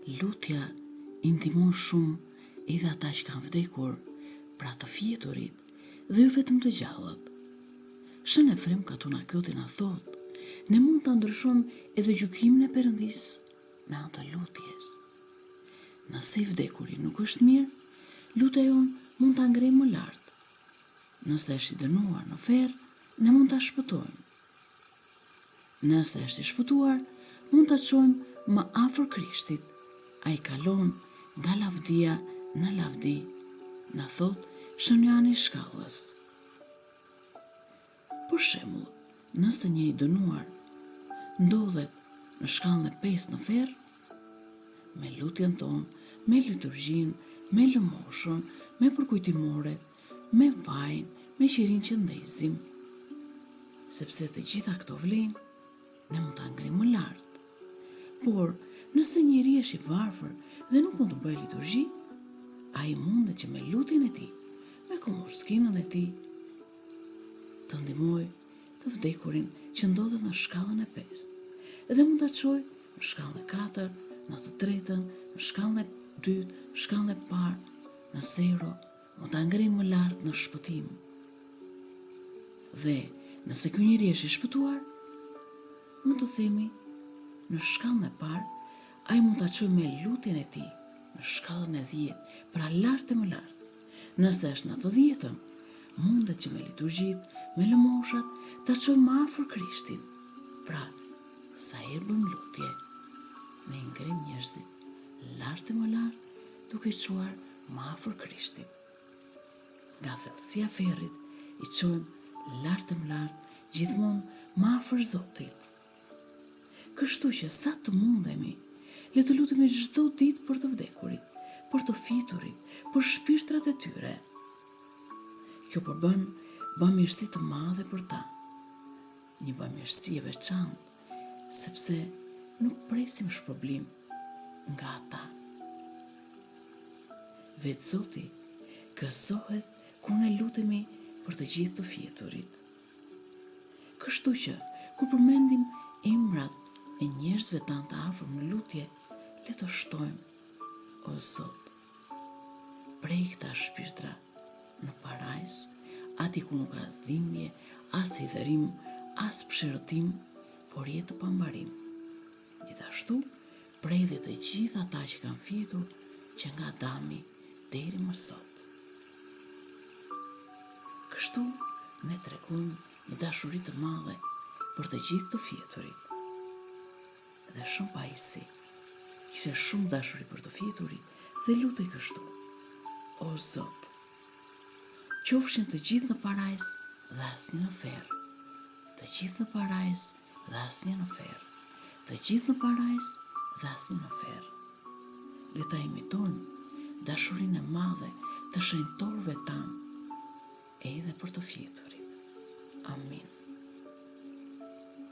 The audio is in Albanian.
Lutja i ndihmon shumë edhe ata që kanë vdekur, pra të fjeturit, dhe jo vetëm të gjallët. Shën Efrem Katuna Kyoti na thot, ne mund ta ndryshojmë edhe gjykimin e Perëndis me anë të lutjes. Nëse i vdekuri nuk është mirë, lutja jon mund ta ngrejmë më lart. Nëse është i dënuar në ferr, ne mund ta shpëtojmë. Nëse është i shpëtuar, mund ta çojmë më afër Krishtit. Ai kalon nga lavdia në lavdi, na thot Shën Johani Shkallës. Për shembull, nëse një i dënuar ndodhet në shkallën e 5 në ferr, me lutjen tonë, me liturgjinë, me lëmoshën, me përkujtimoret, me vajin, me qirin që ndezim, sepse të gjitha këto vlen, ne mund ta ngrim më lart. Por, nëse njeri është i varfër dhe nuk mund të bëjë liturgji, ai mundet që me lutjen e tij, me komorskinën e tij, të ndihmojë të vdekurin që ndodhet në shkallën e 5, dhe mund ta çojë në shkallën e 4, në të 3-ën, në shkallën e 2, në shkallën e parë, në zero, mund ta ngrim më lart në shpëtim. Dhe nëse ky njeri është i shpëtuar, mund të themi në shkallën e parë, ai mund ta çojë me lutjen e tij në shkallën e 10, pra lart e më lart. Nëse është në të 10-ën, mundet që me liturgjit, me lëmoshat, ta çojë më afër Krishtit. Pra, sa herë bëjmë lutje, ne i ngrim njerëzit lart e më lart, duke i çuar më afër Krishtit. Nga thellësia e ferrit, i çojmë lart e më lart, gjithmonë më afër Zotit. Kështu që sa të mundemi, le të lutemi çdo ditë për të vdekurit, për të fiturit, për shpirtrat e tyre. Kjo përbën bamirësi të madhe për ta, një bamirësi e veçantë, sepse nuk presim shpërblim nga ata. Vetë Zoti gëzohet kur ne lutemi për të gjithë të fjeturit. Kështu që, kur përmendim emrat e njerëzve tanë të afër në lutje, le të shtojmë, o Zot, prej këta shpirtra në parajs, ati ku nuk as dhimbje, as hidhërim, as pëshërëtim, por jetë të pambarim. Gjithashtu, prej dhe të gjitha ata që kanë fjetur, që nga Adami deri më sot. Kështu, ne tregojmë një dashuri të madhe për të gjithë të fjeturit. Dhe shumë pajisi kishte shumë dashuri për të fjeturit dhe lutej kështu: O Zot, qofshin të gjithë në parajs dhe asnjë në ferr, të gjithë në parajs dhe asnjë në ferr, të gjithë në parajs dhe asnjë në ferr. Le ta imitojmë dashurinë e madhe të shenjtorëve tanë edhe për të fjeturit. Amin.